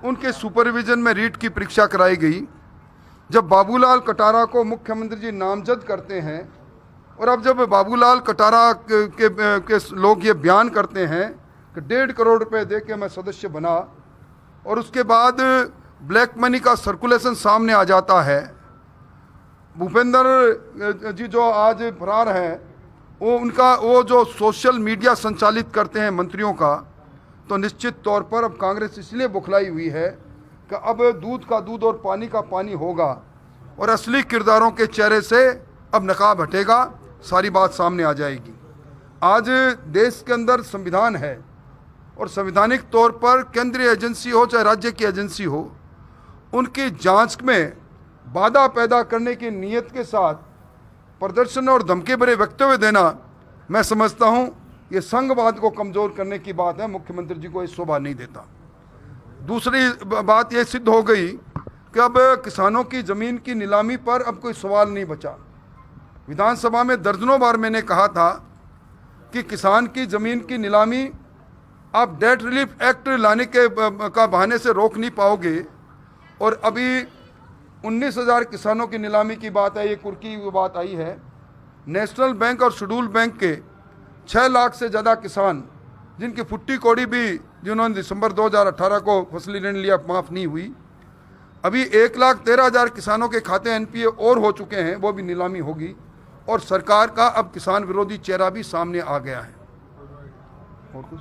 उनके सुपरविजन में रीट की परीक्षा कराई गई। जब बाबूलाल कटारा को मुख्यमंत्री जी नामजद करते हैं और अब जब बाबूलाल कटारा के लोग ये बयान करते हैं कि 1.5 करोड़ रुपए दे के मैं सदस्य बना, और उसके बाद ब्लैक मनी का सर्कुलेशन सामने आ जाता है। भूपेंद्र जी जो आज फरार हैं, वो जो सोशल मीडिया संचालित करते हैं मंत्रियों का, तो निश्चित तौर पर अब कांग्रेस इसलिए बुखलाई हुई है कि अब दूध का दूध और पानी का पानी होगा और असली किरदारों के चेहरे से अब नकाब हटेगा, सारी बात सामने आ जाएगी। आज देश के अंदर संविधान है और संवैधानिक तौर पर केंद्रीय एजेंसी हो चाहे राज्य की एजेंसी हो, उनकी जांच में बाधा पैदा करने की नीयत के साथ प्रदर्शन और धमकी भरे वक्तव्य देना, मैं समझता हूं ये संघवाद को कमजोर करने की बात है। मुख्यमंत्री जी को ये शोभा नहीं देता। दूसरी बात ये सिद्ध हो गई कि अब किसानों की जमीन की नीलामी पर अब कोई सवाल नहीं बचा। विधानसभा में दर्जनों बार मैंने कहा था कि किसान की जमीन की नीलामी आप डेट रिलीफ एक्ट लाने के का बहाने से रोक नहीं पाओगे। और अभी 19,000 किसानों की नीलामी की बात है, ये कुर्की बात आई है। नेशनल बैंक और शेड्यूल बैंक के 6 लाख से ज़्यादा किसान जिनकी फुट्टी कौड़ी भी जिन्होंने दिसंबर 2018 को फसली ऋण लिया माफ़ नहीं हुई, अभी 1,13,000 किसानों के खाते एनपीए और हो चुके हैं, वो भी नीलामी होगी। और सरकार का अब किसान विरोधी चेहरा भी सामने आ गया है। और कुछ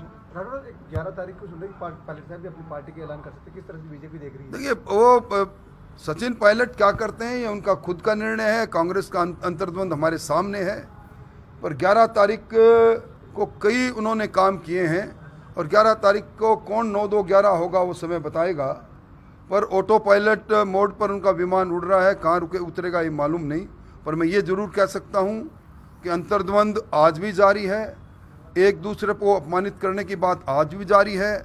11 तारीख को सुन पायलट साहब भी अपनी पार्टी के ऐलान कर सकते, किस तरह से बीजेपी देख रही है? देखिए, वो सचिन पायलट क्या करते हैं ये उनका खुद का निर्णय है। कांग्रेस का अंतर्द्वंद हमारे सामने है, पर 11 तारीख को कई उन्होंने काम किए हैं और 11 तारीख को कौन 9-2-11 होगा वो समय बताएगा। पर ऑटो पायलट मोड पर उनका विमान उड़ रहा है, कहाँ रुके उतरेगा ये मालूम नहीं। पर मैं ये ज़रूर कह सकता हूँ कि अंतर्द्वंद आज भी जारी है, एक दूसरे को अपमानित करने की बात आज भी जारी है।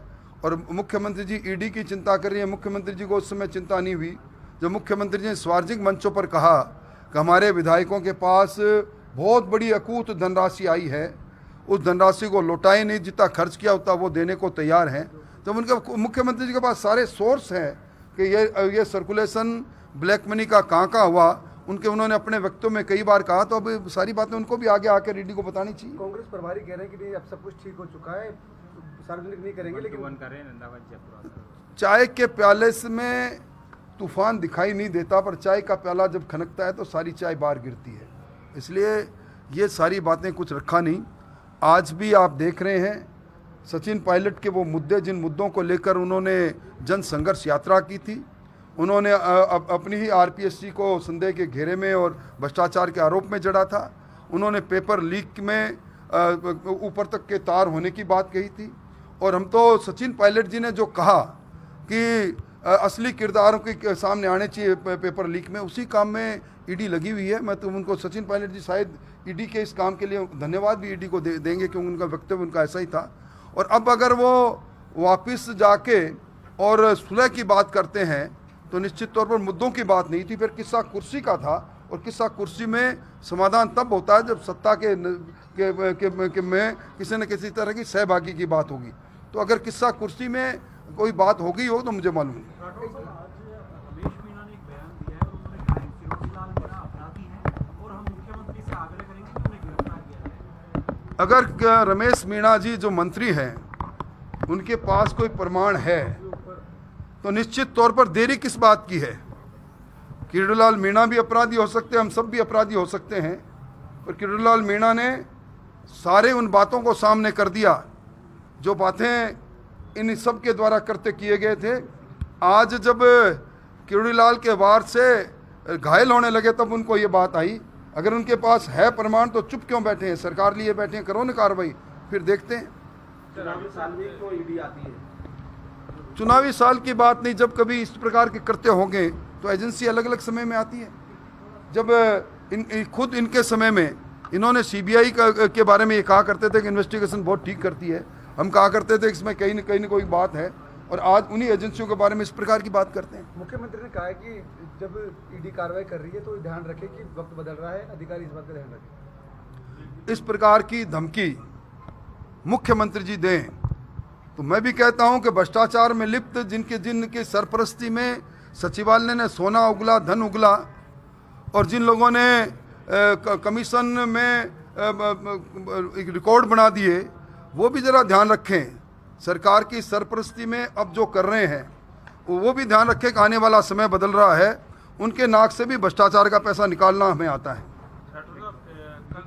और मुख्यमंत्री जी ईडी की चिंता कर रही है। मुख्यमंत्री जी को उस समय चिंता नहीं हुई जब मुख्यमंत्री जी ने सार्वजनिक मंचों पर कहा कि हमारे विधायकों के पास बहुत बड़ी अकूत धनराशि आई है, उस धनराशि को लौटाए नहीं, जितना खर्च किया उतना वो देने को तैयार हैं। जब उनके मुख्यमंत्री जी के पास सारे सोर्स हैं कि ये सर्कुलेशन ब्लैक मनी का कहाँ हुआ, उन्होंने अपने वक्तों में कई बार कहा, तो अब सारी बातें उनको भी आगे आकर ईडी को बतानी चाहिए। कांग्रेस प्रभारी कह रहे हैं कि नहीं अब सब कुछ ठीक हो चुका है, सार्वजनिक नहीं करेंगे, लेकिन चाय के प्याले में तूफान दिखाई नहीं देता, पर चाय का प्याला जब खनकता है तो सारी चाय बाहर गिरती है। इसलिए ये सारी बातें कुछ रखा नहीं। आज भी आप देख रहे हैं सचिन पायलट के वो मुद्दे, जिन मुद्दों को लेकर उन्होंने जन संघर्ष यात्रा की थी, उन्होंने अपनी ही आरपीएससी को संदेह के घेरे में और भ्रष्टाचार के आरोप में जड़ा था। उन्होंने पेपर लीक में ऊपर तक के तार होने की बात कही थी। और हम तो सचिन पायलट जी ने जो कहा कि असली किरदारों के सामने आने चाहिए पेपर लीक में, उसी काम में ईडी लगी हुई है। मैं तो उनको सचिन पायलट जी शायद ईडी के इस काम के लिए धन्यवाद भी ईडी को देंगे, क्योंकि उनका वक्तव्य उनका ऐसा ही था। और अब अगर वो वापस जाके और सुलह की बात करते हैं तो निश्चित तौर पर मुद्दों की बात नहीं थी, फिर किस्सा कुर्सी का था। और किस्सा कुर्सी में समाधान तब होता है जब सत्ता के में किसी न किसी तरह की सहभागी की बात होगी। तो अगर किस्सा कुर्सी में कोई बात हो गई हो तो मुझे मालूम नहीं। अगर रमेश मीणा जी जो मंत्री हैं उनके पास कोई प्रमाण है तो निश्चित तौर पर देरी किस बात की है। किरोड़ीलाल मीणा भी अपराधी हो सकते हैं, हम सब भी अपराधी हो सकते हैं, पर किरोड़ीलाल मीणा ने सारे उन बातों को सामने कर दिया जो बातें इन सब के द्वारा करते किए गए थे। आज जब किरोड़ीलाल के वार से घायल होने लगे तब उनको ये बात आई। अगर उनके पास है प्रमाण तो चुप क्यों बैठे हैं? सरकार लिए बैठे हैं, करो ना कार्रवाई, फिर देखते हैं। चुनावी साल में तो ईडी आती है। चुनावी साल की बात नहीं, जब कभी इस प्रकार के कृत्य होंगे तो एजेंसी अलग अलग समय में आती है। जब खुद इनके समय में इन्होंने सीबीआई के बारे में ये कहा करते थे कि इन्वेस्टिगेशन बहुत ठीक करती है, हम कहा करते थे इसमें कहीं न कोई बात है, और आज उन्हीं एजेंसियों के बारे में इस प्रकार की बात करते हैं। मुख्यमंत्री ने कहा है कि जब ईडी कार्रवाई कर रही है तो ध्यान रखें कि वक्त बदल रहा है, अधिकारी इस बात का ध्यान रखें। इस प्रकार की धमकी मुख्यमंत्री जी दें तो मैं भी कहता हूं कि भ्रष्टाचार में लिप्त जिनकी सरपरस्ती में सचिवालय ने सोना उगला, धन उगला, और जिन लोगों ने कमीशन में एक रिकॉर्ड बना दिए, वो भी ज़रा ध्यान रखें। सरकार की सरपरस्ती में अब जो कर रहे हैं वो भी ध्यान रखें कि आने वाला समय बदल रहा है, उनके नाक से भी भ्रष्टाचार का पैसा निकालना हमें आता है। कल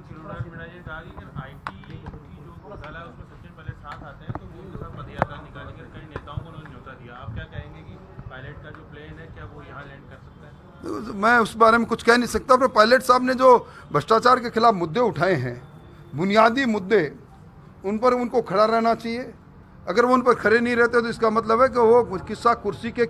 सिरोडा मीणा जी ने कहा कि आईटी की जो घोटाला है उसमें सचिन पायलट साथ आते हैं तो वो उनके साथ पदयात्रा निकालेंगे, कई नेताओं को उन्होंने न्योता दिया। आप क्या कहेंगे कि पायलट का जो प्लेन है क्या वो यहाँ लैंड कर सकता है? मैं उस बारे में कुछ कह नहीं सकता, पर पायलट साहब ने जो भ्रष्टाचार के खिलाफ मुद्दे उठाए हैं, बुनियादी मुद्दे, उन पर उनको खड़ा रहना चाहिए। अगर वो उन पर खड़े नहीं रहते तो इसका मतलब है कि वो किस्सा कुर्सी के